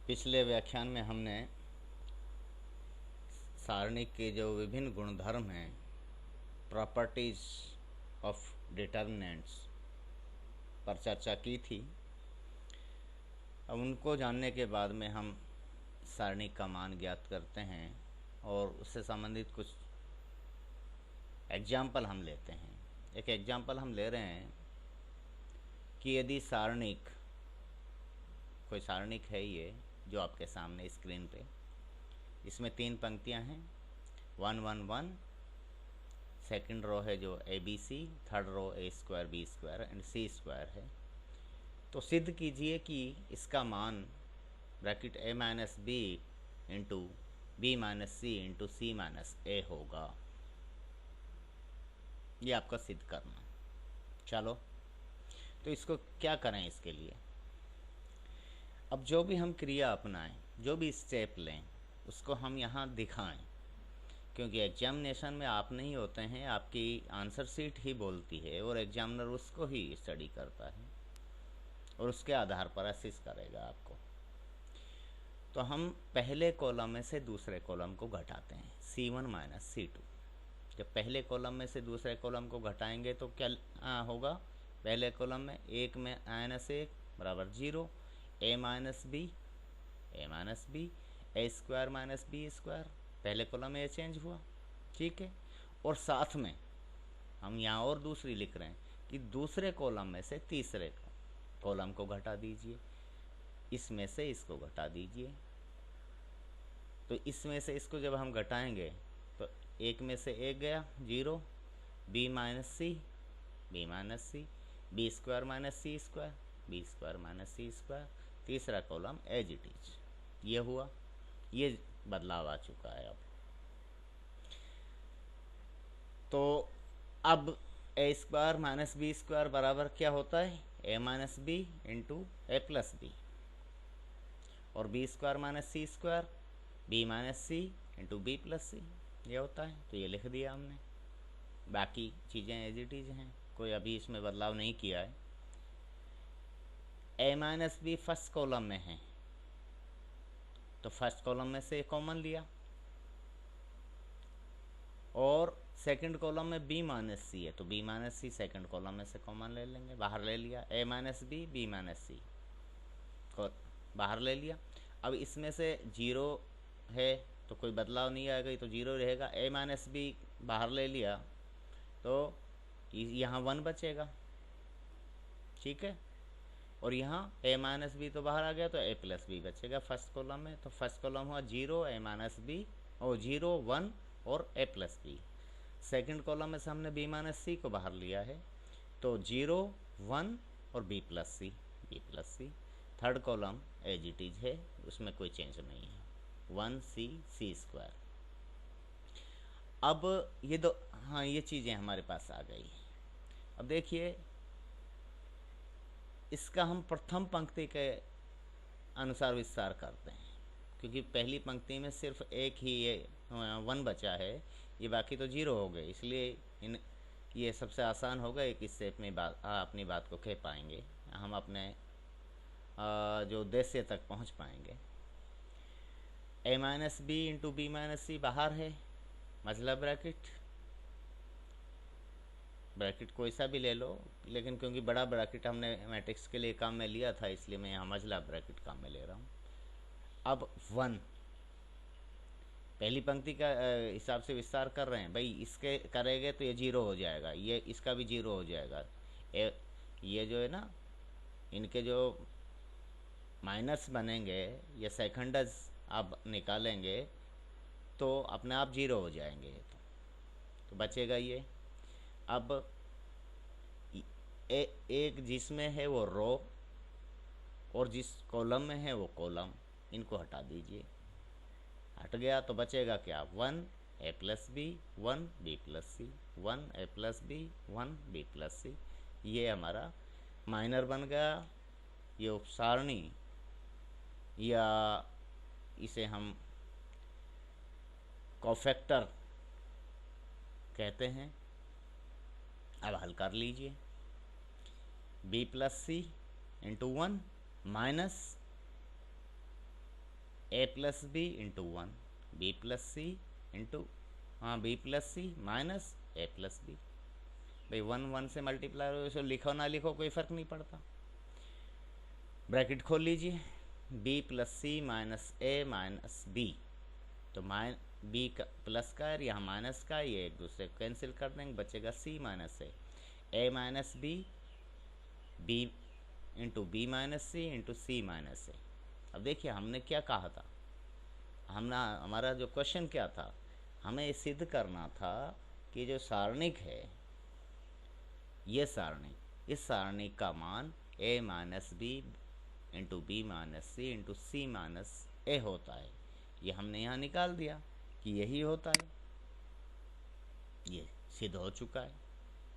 पिछले व्याख्यान में हमने सारणी के जो विभिन्न गुणधर्म हैं, प्रॉपर्टीज ऑफ डिटर्मिनेंट्स पर चर्चा की थी। अब उनको जानने के बाद में हम सारणी का मान ज्ञात करते हैं और उससे संबंधित कुछ एग्जाम्पल हम लेते हैं। एक एग्जाम्पल हम ले रहे हैं कि यदि सारणिक, कोई सारणिक है ये जो आपके सामने स्क्रीन पे, इसमें 3 पंक्तियां हैं, 1 1 1, सेकंड रो है जो A B C, third row A square B square and C square है। तो सिद्ध कीजिए कि इसका मान bracket A minus B into B minus C into C minus A होगा। ये आपका सिद्ध करना। चलो, तो इसको क्या करें इसके लिए। अब जो भी हम क्रिया अपनाएं, जो भी स्टेप लें, उसको हम यहाँ दिखाएं, क्योंकि एग्जामिनेशन में आप नहीं होते हैं, आपकी आंसर शीट ही बोलती है और एग्जामिनर उसको ही स्टडी करता है और उसके आधार पर असिस्ट करेगा आपको। तो हम पहले कॉलम में से दूसरे कॉलम को घटाते हैं, C1 माइनस C2। जब पहले कॉलम में से दूसरे कॉलम को घटाएंगे तो क्या होगा, पहले कॉलम में 1 में -1 बराबर 0, ए माइनस बी ए स्क्वायर माइनस बी स्क्वायर, पहले कॉलम में ये चेंज हुआ, ठीक है। और साथ में हम यहाँ और दूसरी लिख रहे हैं कि दूसरे कॉलम में से तीसरे कॉलम को घटा दीजिए, इसमें से इसको घटा दीजिए। तो इसमें से इसको जब हम घटाएंगे तो 1 में से 1 गया 0, B minus C B square minus C square B square minus C square, तीसरा कॉलम एज इट इज। ये हुआ, ये बदलाव आ चुका है। अब तो अब ए स्क्वायर माइनस बी स्क्वायर बराबर क्या होता है, ए माइनस बी इंटू ए प्लस बी, और B square minus C square B minus C into B plus सी, ये होता है। तो ये लिख दिया हमने, बाकी चीज़ें एज इट इज हैं, कोई अभी इसमें बदलाव नहीं किया है। ए माइनस बी फर्स्ट कॉलम में है तो फर्स्ट कॉलम में से कॉमन लिया, और सेकंड कॉलम में बी माइनस सी है तो बी माइनस सी सेकेंड कॉलम में से कॉमन ले लेंगे, बाहर ले लिया। ए माइनस बी माइनस सी को बाहर ले लिया। अब इसमें से 0 है तो कोई बदलाव नहीं आएगा, तो 0 रहेगा। ए माइनस बी बाहर ले लिया तो यहाँ 1 बचेगा, ठीक है। और यहाँ ए माइनस बी तो बाहर आ गया तो ए प्लस बी बचेगा फर्स्ट कॉलम में। तो फर्स्ट कॉलम हुआ 0 ए माइनस बी और 0 1 और ए प्लस बी। सेकेंड कॉलम में से हमने बी माइनस सी को बाहर लिया है तो 0 1 और B plus C. Third column as it is है, उसमें कोई चेंज नहीं है, 1 सी स्क्वायर। अब ये दो, हाँ, ये चीज़ें हमारे पास आ गई। अब देखिए, इसका हम प्रथम पंक्ति के अनुसार विस्तार करते हैं, क्योंकि पहली पंक्ति में सिर्फ एक ही ये 1 बचा है, ये बाकी तो 0 हो गए, इसलिए ये सबसे आसान होगा, एक स्टेप में अपनी बात को कह पाएंगे, हम अपने जो उद्देश्य तक पहुंच पाएंगे। A minus B into B minus C बाहर है, मतलब ब्रैकेट कोई सा भी ले लो, लेकिन क्योंकि बड़ा ब्रैकेट हमने मैट्रिक्स के लिए काम में लिया था, इसलिए मैं यहाँ मझला ब्रैकेट काम में ले रहा हूँ। अब 1 पहली पंक्ति का हिसाब से विस्तार कर रहे हैं भाई, इसके करेंगे तो ये 0 हो जाएगा, ये इसका भी 0 हो जाएगा। ये जो है ना, इनके जो माइनस बनेंगे या सेकंडज आप निकालेंगे तो अपने आप 0 हो जाएंगे, तो बचेगा ये। अब एक जिसमें है वो रो और जिस कॉलम में है वो कॉलम, इनको हटा दीजिए, हट गया तो बचेगा क्या, 1 ए प्लस बी 1 बी प्लस सी 1 ए प्लस बी 1 बी प्लस सी, ये हमारा माइनर बन गया। ये उपसारणी, या इसे हम कोफैक्टर कहते हैं। अब हल कर लीजिए, B plus C into 1 minus A plus B into one, B plus C into, हाँ B plus C minus A plus B. भाई वन वन से मल्टीप्लाई हो, इसको लिखो ना लिखो कोई फ़र्क नहीं पड़ता। ब्रैकेट खोल लीजिए, B plus C minus A minus B, तो बी का प्लस का और यहाँ माइनस का, ये एक दूसरे को कैंसिल कर देंगे, बचेगा C minus A minus B, B into B minus C into C minus A. अब देखिए हमने क्या कहा था, हमारा जो क्वेश्चन क्या था, हमें ये सिद्ध करना था कि जो सारणिक है, ये सारणी, इस सारणी का मान A minus B into B minus C into C minus A होता है। ये हमने यहाँ निकाल दिया कि यही होता है, ये सिद्ध हो चुका है।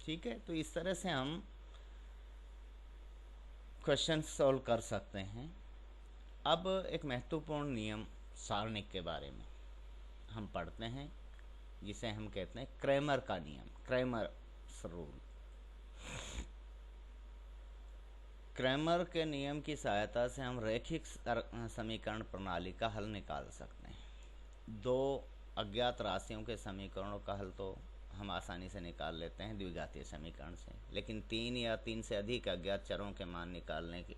ठीक है, तो इस तरह से हम क्वेश्चन सॉल्व कर सकते हैं। अब एक महत्वपूर्ण नियम सारणिक के बारे में हम पढ़ते हैं, जिसे हम कहते हैं क्रैमर का नियम, क्रैमर्स रूल। क्रैमर के नियम की सहायता से हम रैखिक समीकरण प्रणाली का हल निकाल सकते हैं। दो अज्ञात राशियों के समीकरणों का हल तो हम आसानी से निकाल लेते हैं द्विघातीय समीकरण से, लेकिन तीन या तीन से अधिक अज्ञात चरों के मान निकालने के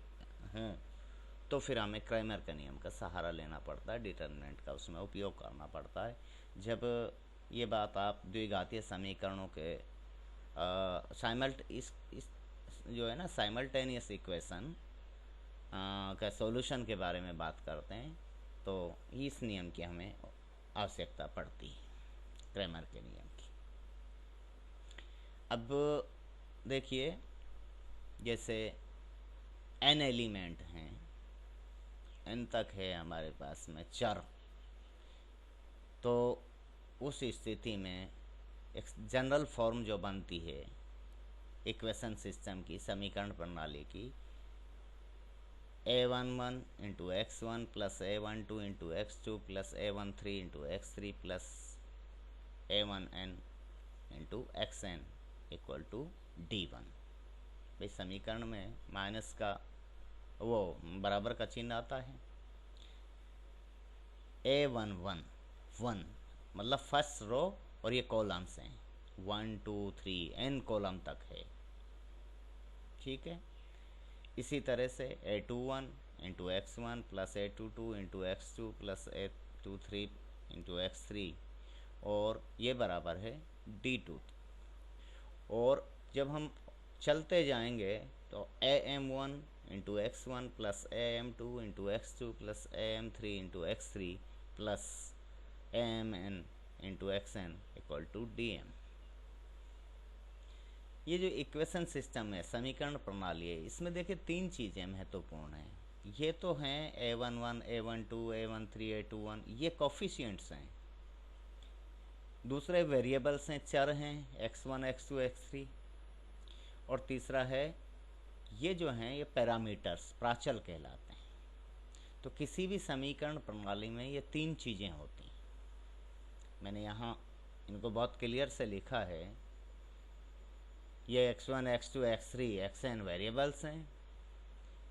हों तो फिर हमें क्रैमर के नियम का सहारा लेना पड़ता है, डिटर्मिनेंट का उसमें उपयोग करना पड़ता है। जब ये बात आप द्विघातीय समीकरणों के इस जो है ना साइमल्टेनियस इक्वेशन का सॉल्यूशन के बारे में बात करते हैं, तो इस नियम की हमें आवश्यकता पड़ती है, क्रैमर के नियम की। अब देखिए, जैसे n एलिमेंट हैं, n तक है हमारे पास में चर, तो उस स्थिति में एक जनरल फॉर्म जो बनती है इक्वेशन सिस्टम की, समीकरण प्रणाली की, a11 into x1 plus a12 into x2 plus a13 into x3 plus a1n into xn equal to d1। भाई समीकरण में माइनस का वो बराबर का चिन्ह आता है। a11 1 मतलब फर्स्ट रो, और ये कॉलम्स हैं 1 2 3 n कॉलम तक है। ठीक है, इसी तरह से a21 into x1 plus a22 into x2 plus a23 into x3, और ये बराबर है d2। और जब हम चलते जाएंगे तो am1 into x1 plus am2 into x2 plus am3 into x3 plus amn into xn equal to dm। ये जो इक्वेशन सिस्टम है, समीकरण प्रणाली है, इसमें देखिए तीन चीज़ें महत्वपूर्ण हैं। ये तो हैं a11 a12 a13 a21, ये कोफिशिएंट्स हैं। दूसरे वेरिएबल्स हैं, चर हैं x1 x2 x3, और तीसरा है ये जो हैं ये पैरामीटर्स, प्राचल कहलाते हैं। तो किसी भी समीकरण प्रणाली में ये तीन चीज़ें होती हैं। मैंने यहाँ इनको बहुत क्लियर से लिखा है। ये x1 x2 x3 xn variables हैं,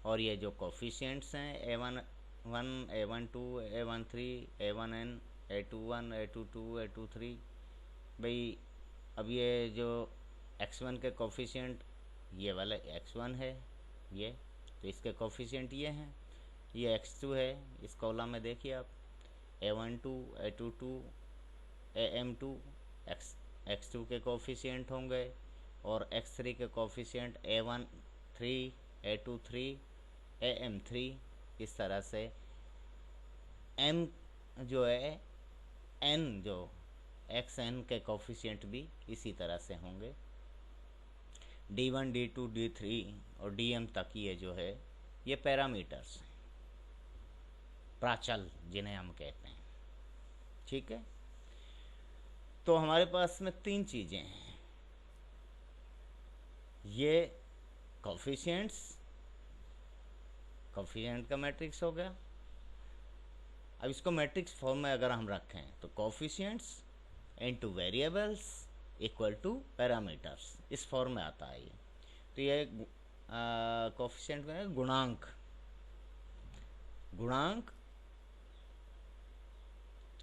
और ये जो कोफिशिएंट्स हैं a11 a12 a13 a1n a21 a22 a23। भाई अब ये जो x1 के कोफिशिएंट ये वाला x1 है, ये तो इसके कोफिशिएंट ये हैं, ये x2 है, इस कॉलम में देखिए आप a12 a22 am2 x2 के कोफिशिएंट होंगे, और x3 के कोफिशिएंट a13 a23 am3। इस तरह से m जो है n जो xn के कोफिशिएंट भी इसी तरह से होंगे। d1 d2 d3 और dm तक ये जो है ये पैरामीटर्स हैं, प्राचल जिन्हें हम कहते हैं। ठीक है, तो हमारे पास में तीन चीज़ें हैं, ये कोफिशिएंट्स, कोफिशिएंट का मैट्रिक्स हो गया। अब इसको मैट्रिक्स फॉर्म में अगर हम रखें तो coefficients into variables equal two parameters, इस फॉर्म में आता है ये। तो ये कोफिशिएंट में गुणांक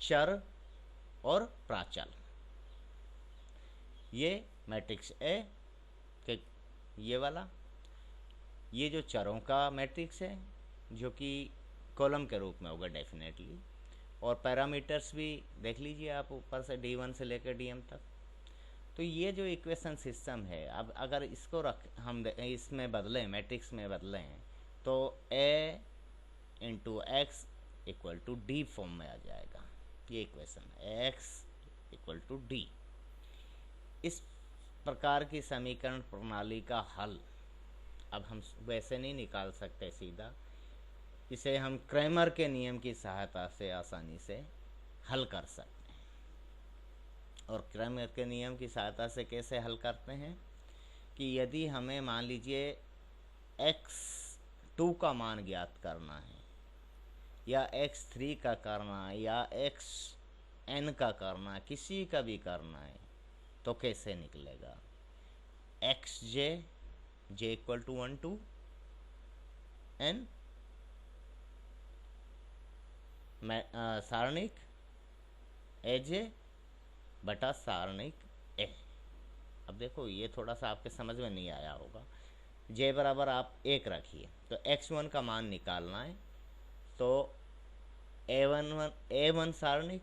चर और प्राचल। ये मैट्रिक्स ए के ये वाला, ये जो चरों का मैट्रिक्स है जो कि कॉलम के रूप में होगा डेफिनेटली, और पैरामीटर्स भी देख लीजिए आप ऊपर से D1 से लेकर DM तक। तो ये जो इक्वेशन सिस्टम है, अब अगर इसको हम इसमें बदलें, मैट्रिक्स में बदलें, तो A into X equal to D form में आ जाएगा। ये equation x equal to D. इस प्रकार की समीकरण प्रणाली का हल अब हम वैसे नहीं निकाल सकते सीधा, इसे हम क्रैमर के नियम की सहायता से आसानी से हल कर सकते हैं। और क्रैमर के नियम की सहायता से कैसे हल करते हैं कि यदि हमें मान लीजिए x2 का मान ज्ञात करना है, या x3 का करना है, या xn का करना है, किसी का भी करना है, तो कैसे निकलेगा? xj j equal to 1 to n सारणिक aj बटा सारणिक a। अब देखो ये थोड़ा सा आपके समझ में नहीं आया होगा। j बराबर आप 1 रखिए, तो x1 का मान निकालना है, तो a1 सारणिक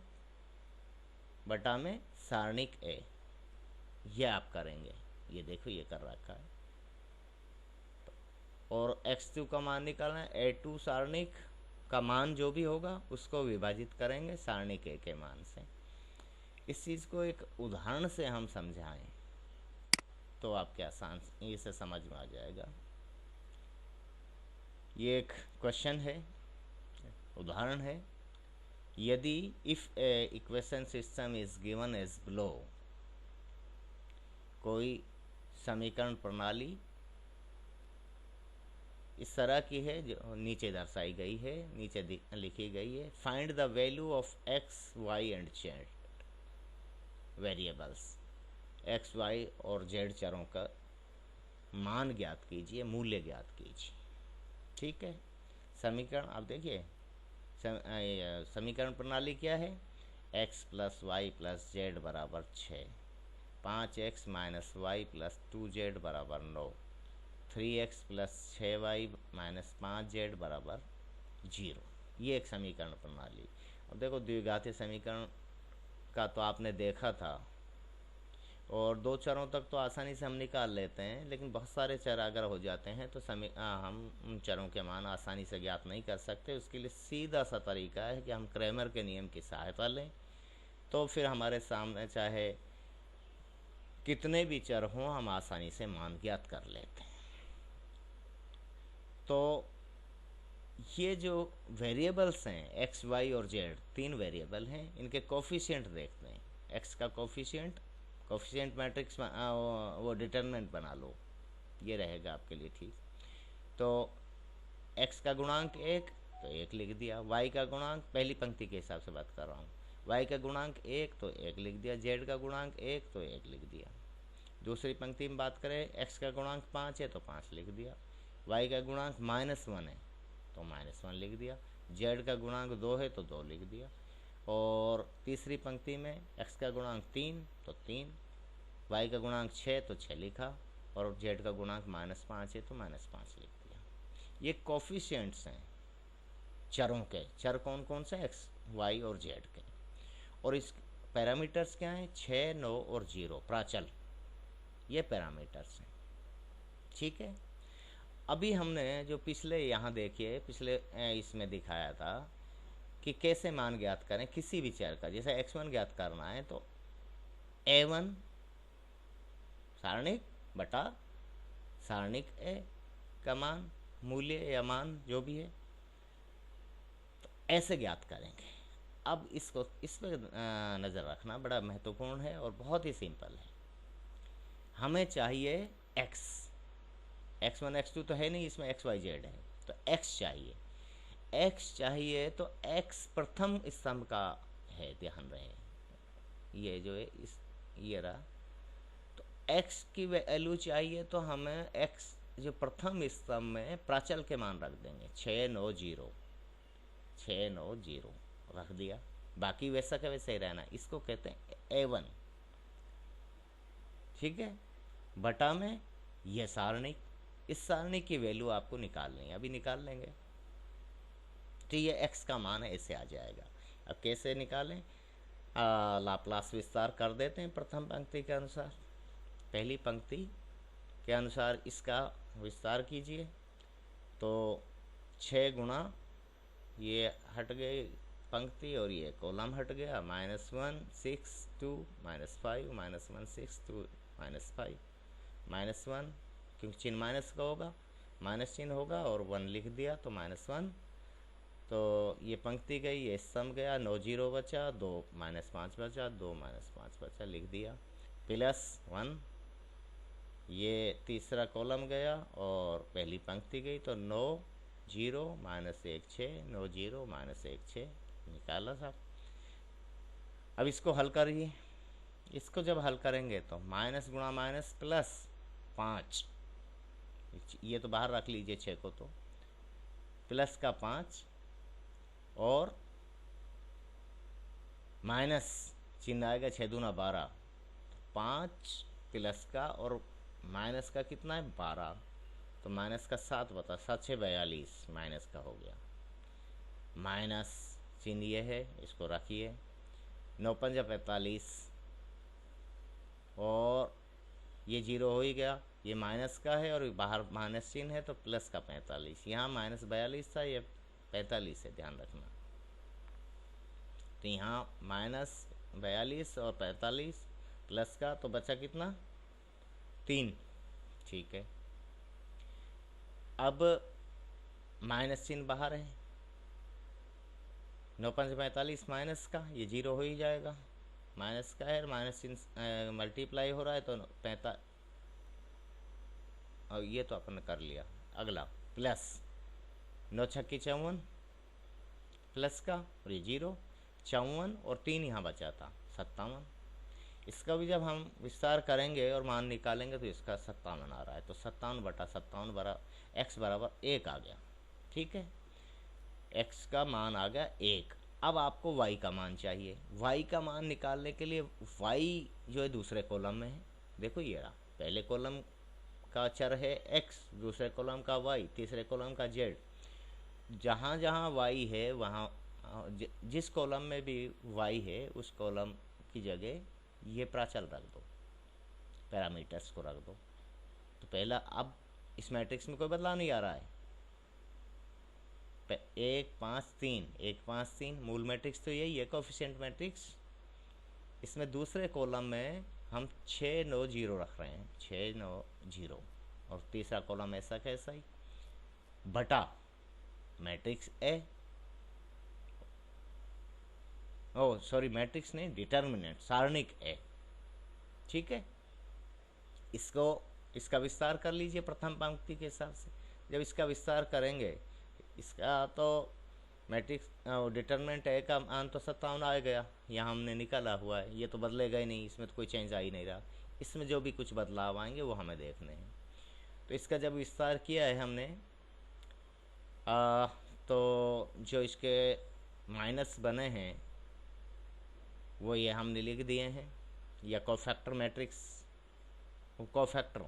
बटा में सारणिक a, ये आप करेंगे। ये देखो ये कर रखा है। और x2 का मान निकालना है, a2 सारणिक का मान जो भी होगा उसको विभाजित करेंगे सारणिक a के मान से। इस चीज़ को एक उदाहरण से हम समझाएं तो आपके आसान इसे समझ में आ जाएगा। ये एक क्वेश्चन है, उदाहरण है। यदि if a equation system is given as below, कोई समीकरण प्रणाली इस तरह की है जो नीचे दर्शाई गई है, नीचे लिखी गई है। Find the value of x, y and z variables. x, y और z चरों का मान ज्ञात कीजिए, मूल्य ज्ञात कीजिए। ठीक है, समीकरण आप देखिए, समीकरण प्रणाली क्या है? x plus Y plus Z बराबर 6, 5x minus Y plus 2z बराबर 9, 3x plus 6y minus 5z बराबर 0। ये एक समीकरण प्रणाली। अब देखो द्विघातीय समीकरण का तो आपने देखा था, और दो चरों तक तो आसानी से हम निकाल लेते हैं, लेकिन बहुत सारे चर अगर हो जाते हैं तो हम उन चरों के मान आसानी से ज्ञात नहीं कर सकते। उसके लिए सीधा सा तरीका है कि हम क्रैमर के नियम की सहायता लें, तो फिर हमारे सामने चाहे कितने भी चर हों हम आसानी से मान ज्ञात कर लेते हैं। तो ये जो वेरिएबल्स हैं x, y और z, तीन वेरिएबल हैं, इनके कोफिशिएंट देखते हैं। x का कोफिशिएंट मैट्रिक्स वो डिटरमिनेंट बना लो, ये रहेगा आपके लिए ठीक। तो x का गुणांक 1 तो 1 लिख दिया, y का गुणांक पहली पंक्ति के हिसाब से बात कर रहा हूँ, y का गुणांक 1 तो 1 लिख दिया, z का गुणांक 1 तो 1 लिख दिया। दूसरी पंक्ति में बात करें, x का गुणांक 5 है तो 5 लिख दिया, y का गुणांक -1 है तो -1 लिख दिया, z का गुणांक 2 है तो 2 लिख दिया। और तीसरी पंक्ति में x का गुणांक 3 तो 3, y का गुणांक 6 तो 6 लिखा, और z का गुणांक -5 है तो -5 लिख दिया। ये कोफिशिएंट्स हैं चरों के। चर कौन कौन से? x, y और z के। और इस पैरामीटर्स क्या हैं? 6, 9 और 0 प्राचल, ये पैरामीटर्स हैं। ठीक है, अभी हमने जो पिछले यहाँ देखिए, पिछले इसमें दिखाया था कि कैसे मान ज्ञात करें किसी भी चर का। जैसे x1 ज्ञात करना है तो a1 सारणिक बटा सारणिक a का मान, मूल्य या मान जो भी है, तो ऐसे ज्ञात करेंगे। अब इसको इस पर नज़र रखना बड़ा महत्वपूर्ण है और बहुत ही सिंपल है। हमें चाहिए x1 x2 तो है नहीं, इसमें x y z है, तो x चाहिए। तो x प्रथम स्तंभ का है, ध्यान रहे ये जो है इस ये रहा। तो x की वैल्यू चाहिए तो हमें x जो प्रथम स्तंभ में प्राचल के मान रख देंगे। 6, 9, 0 रख दिया। बाकी वैसा का वैसा ही रहना, इसको कहते हैं A1। ठीक है, बटा में ये सारणी, इस सारणी की वैल्यू आपको निकालनी है, अभी निकाल लेंगे। तो ये x का मान ऐसे आ जाएगा। अब कैसे निकालें? लाप्लास विस्तार कर देते हैं प्रथम पंक्ति के अनुसार। पहली पंक्ति के अनुसार इसका विस्तार कीजिए, तो 6 गुणा ये हट गई पंक्ति और ये कॉलम हट गया, -1 6 2 -5 -1 6 2 -5 -1, क्योंकि चिन्ह माइनस का होगा, माइनस चिन्ह होगा और 1 लिख दिया तो -1। तो ये पंक्ति गई, ये सम गया, 9 0 बचा, 2 -5 बचा, 2 -5 बचा, लिख दिया, +1। ये तीसरा कॉलम गया और पहली पंक्ति गई, तो 9 0 -1 6, 9 0 -1 6 निकाला साहब। अब इसको हल करिए। इसको जब हल करेंगे तो माइनस गुणा माइनस प्लस 5, ये तो बाहर रख लीजिए 6 को, तो प्लस का 5 और माइनस चिन्ह आएगा, 6 दूना 12, 5 प्लस का और माइनस का कितना है 12, तो माइनस का 7 बता, 7 6 42 माइनस का हो गया। माइनस चिन्ह ये है, इसको रखिए, 9 5 45 और ये 0 हो ही गया, ये माइनस का है और बाहर माइनस चिन्ह है तो प्लस का 45, यहाँ -42 था, ये 45 है, ध्यान रखना। तो यहाँ -42 और 45 प्लस का, तो बचा कितना 3। ठीक है, अब माइनस चिन्ह बाहर है, 9 5 45 माइनस का, ये 0 हो ही जाएगा, माइनस का है, माइनस चिन्ह मल्टीप्लाई हो रहा है तो 45, और ये तो अपन ने कर लिया। अगला प्लस 9 6 54 प्लस का और ये 0, 54 और 3 यहाँ बचा था 57। इसका भी जब हम विस्तार करेंगे और मान निकालेंगे तो इसका 57 आ रहा है, तो 57 बटा 57 बराबर x बराबर 1 आ गया। ठीक है, x का मान आ गया 1। अब आपको y का मान चाहिए। y का मान निकालने के लिए y जो है दूसरे कॉलम में है, देखो ये रहा, पहले कॉलम का चर है x, दूसरे कॉलम का y, तीसरे कॉलम का z। जहाँ जहाँ y है वहाँ जिस कॉलम में भी y है उस कॉलम की जगह ये प्राचल रख दो, पैरामीटर्स को रख दो। तो पहला, अब इस मैट्रिक्स में कोई बदलाव नहीं आ रहा है, 1 5 3 1 5 3 मूल मैट्रिक्स तो यही है, कोफिशिएंट मैट्रिक्स। इसमें दूसरे कॉलम में हम 6 9 0 रख रहे हैं, 6 9 0, और तीसरा कॉलम ऐसा कैसा ही, बटा मैट्रिक्स ए, ओ सॉरी मैट्रिक्स नहीं, डिटर्मिनेंट सारणिक ए। ठीक है, इसका विस्तार कर लीजिए प्रथम पंक्ति के हिसाब से। जब इसका विस्तार करेंगे, इसका तो मैट्रिक्स डिटर्मिनेंट ए का मान तो 57 आ गया, यहाँ हमने निकाला हुआ है, ये तो बदलेगा ही नहीं, इसमें तो कोई चेंज आ ही नहीं रहा। इसमें जो भी कुछ बदलाव आएंगे वो हमें देखने हैं। तो इसका जब विस्तार किया है हमने, तो जो इसके माइनस बने हैं वो ये हमने लिख दिए हैं, या कोफैक्टर मैट्रिक्स, कोफैक्टर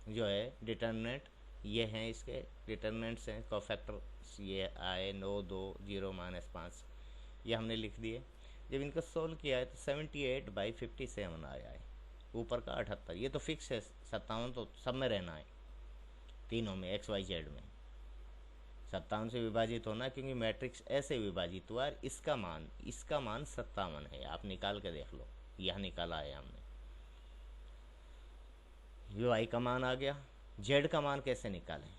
जो है डिटर्मिनेंट ये हैं, इसके डिटर्मिनेंट्स हैं कोफैक्टर, ये आए 9 2 0 -5, ये हमने लिख दिए। जब इनको सोल्व किया है तो 78/57 आया है, ऊपर का 78, ये तो फिक्स है, 57 तो सब में रहना है, तीनों में x y z में 57 से विभाजित होना, क्योंकि मैट्रिक्स ऐसे विभाजित हुआ है। इसका मान 57 है, आप निकाल के देख लो, यह निकाला है हमने। ये y का मान आ गया। z का मान कैसे निकालें?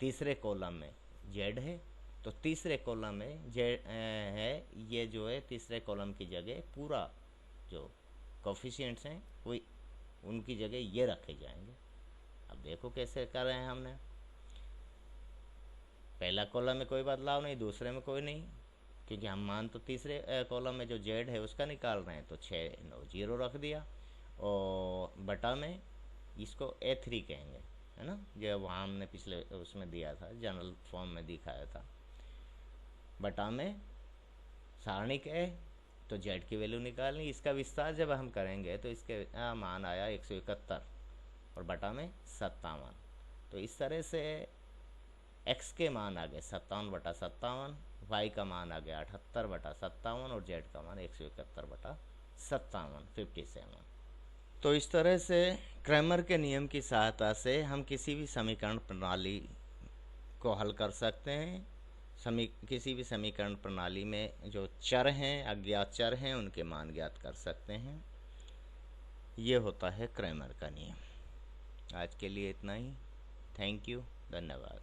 तीसरे कॉलम में z है, तो तीसरे कॉलम में z है, ये जो है तीसरे कॉलम की जगह पूरा जो कोफिशिएंट्स हैं वही उनकी जगह ये रखे जाएंगे। अब देखो कैसे कर रहे हैं हमने, पहला कॉलम में कोई बदलाव नहीं, दूसरे में कोई नहीं, क्योंकि हम मान तो तीसरे कॉलम में जो z है उसका निकाल रहे हैं, तो 6 9 0 रख दिया, और बटा में इसको A3 कहेंगे, है ना, जो वहाँ हमने पिछले उसमें दिया था, जनरल फॉर्म में दिखाया था। बटा में सारणिक ए तो जेड की वैल्यू निकालनी। इसका विस्तार जब हम करेंगे तो इसके मान आया 171 और बटा में 57। तो इस तरह से एक्स के मान आ गए 57/57, वाई का मान आ गया 78/57 और जेड का मान 171/57, 57। तो इस तरह से क्रैमर के नियम की सहायता से हम किसी भी समीकरण प्रणाली को हल कर सकते हैं। किसी भी समीकरण प्रणाली में जो चर हैं, अज्ञात चर हैं, उनके मान ज्ञात कर सकते हैं। ये होता है क्रैमर का नियम। आज के लिए इतना ही। थैंक यू, धन्यवाद।